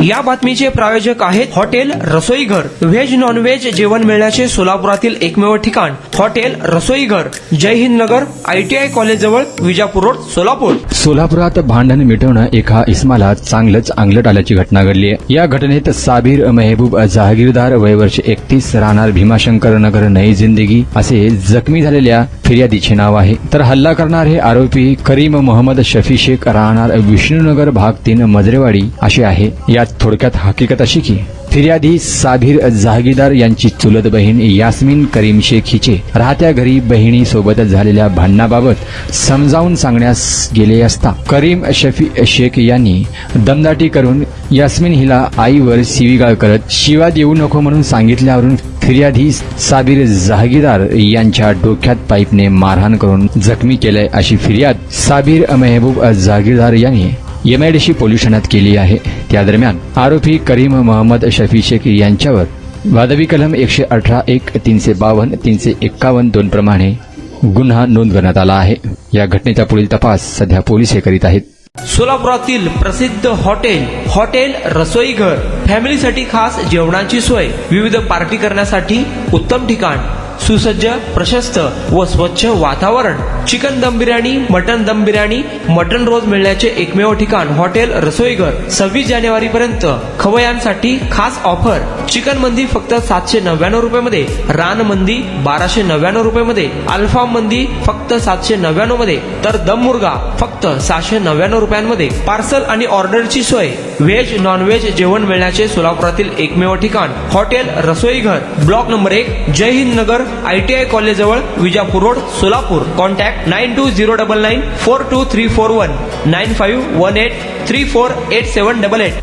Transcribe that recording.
या बातमीचे प्रायोजक आहेत हॉटेल रसोईघर. व्हेज नॉन व्हेज जेवण मिळण्याचे सोलापुरातील एकमेव ठिकाण हॉटेल रसोईघर. जय हिंद नगर, ITI कॉलेज जवळ, विजापूर रोड, सोलापूर. सोलापुरात भांडण मिटवणं एका इस्माला चांगलंच अंगलट आल्याची घटना घडली आहे. या घटनेत साबीर मेहबूब जहागीरदार, वय वर्ष 31, राहणार भीमाशंकर नगर, नई जिंदगी असे जखमी झालेल्या फिर्यादीचे नाव आहे. तर हल्ला करणारे आरोपी करीम मोहम्मद शफी शेख, राहणार विष्णुनगर भाग 3, मजरेवाडी असे आहे. यात थोडक्यात हकीकत अशी की फिर्यादी साबीर जहागीरदार यांची चुलत बहीण यास्मीन करीम शेख हिचे राहत्या घरी बहिणीसोबत झालेल्या भांडणाबाबत समजावून सांगण्यास गेले असता करीम शफी शेख यांनी दमदाटी करून यास्मीन हिला आईवर शिवीगाळ करत शिवा देऊ नको म्हणून सांगितल्यावरून फिर्यादी साबीर जहागीरदार यांच्या डोक्यात पाईपने मारहाण करून जखमी केले अशी फिर्याद साबीर मेहबूब जहागीरदार यांनी MIDC पोलीस ठाण्यात केली आहे. त्या दरम्यान आरोपी करीम मोहम्मद शफी शेख यांच्यावर वादवी कलम 118(1), 352, 351, 2 प्रमाणे गुन्हा नोंद करण्यात आला आहे. या घटनेचा पुढील तपास सध्या पोलीस करीत आहेत. सोलापुरातील प्रसिद्ध हॉटेल रसोईघर. फॅमिलीसाठी खास जेवणाची सोय, विविध पार्टी करण्यासाठी उत्तम ठिकाण, सुसज्ज, प्रशस्त व स्वच्छ वातावरण. चिकन दम बिर्याणी, मटन दम बिर्याणी, मटन रोज मिळण्याचे एकमेव ठिकाण हॉटेल रसोईघर. 26 जानेवारी पर्यंत खवयांसाठी खास ऑफर. चिकन मंदी फक्त 799 रुपयामध्ये, रान मंदी 1299 रुपयामध्ये, अल्फाम मंदी फक्त 799 मध्ये, तर दम मुर्गा फक्त 699 रुपयांमध्ये. पार्सल आणि ऑर्डरची सोय. व्हेज नॉन व्हेज जेवण मिळण्याचे सोलापुरातील एकमेव ठिकाण हॉटेल रसोईघर. ब्लॉक नंबर 1, जय हिंद नगर, ITI कॉलेज जवळ, विजापूर रोड, सोलापूर. कॉन्टॅक्ट 9209942341, 9518348788.